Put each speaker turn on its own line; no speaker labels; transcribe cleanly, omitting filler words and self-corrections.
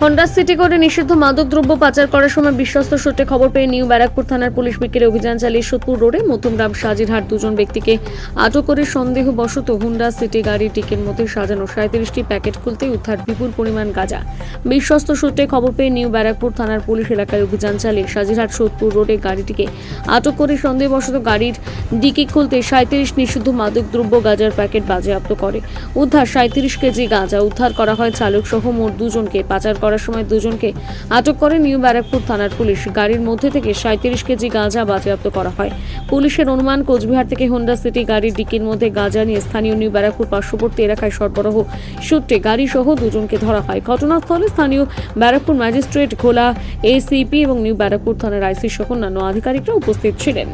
Honda city করে নিষিদ্ধ মাদকদ্রব্য পাচার করার সময় বিশ্বস্ত সূত্রে খবর পেয়ে নিউ ব্যারাকপুর থানার পুলিশ বিকেলে অভিযান চালিয়ে সোদপুর রোডে মধ্যমগ্রাম সাজিরহাট দুজন ব্যক্তিকে আটক করে সন্দেহবশত হুন্ডা সিটি গাড়ির ডিকির মধ্যে সাজানো 37টি প্যাকেট খুলতে উদ্ধার বিপুল পরিমাণ গাঁজা। বিশ্বস্ত সূত্রে খবর পেয়ে নিউ ব্যারাকপুর থানার পুলিশ এলাকায় অভিযান চালিয়ে সাজিরহাট সোদপুর রোডে গাড়িটিকে আটক করে সন্দেহবশত গাড়ির ডিকি খুলতে 37 নিষিদ্ধ মাদকদ্রব্য গাঁজার প্যাকেট বাজেয়াপ্ত করে। উদ্ধার 37 কেজি গাঁজা। উদ্ধার করা হয় চালক সহ মোট দুজনকে। পাচার করার সময় দুজনকে আটক করে নিউ ব্যারাকপুর থানার পুলিশ। গাড়ির মধ্যে থেকে 37 কেজি গাঁজা বাজেয়াপ্ত করা হয়। পুলিশের অনুমান কোচবিহার থেকে হোন্ডা সিটি গাড়ির ডিকির মধ্যে গাঁজা নিয়ে স্থানীয় নিউ ব্যারাকপুর পার্শ্ববর্তী এলাকায় সরবরাহ সূত্রে গাড়ি সহ দুজনকে ধরা হয়। ঘটনাস্থলে স্থানীয় ব্যারাকপুর ম্যাজিস্ট্রেট ঘোলা, এসিপি এবং নিউ ব্যারাকপুর থানার আইসি সহ অন্যান্য আধিকারিকরা উপস্থিত ছিলেন।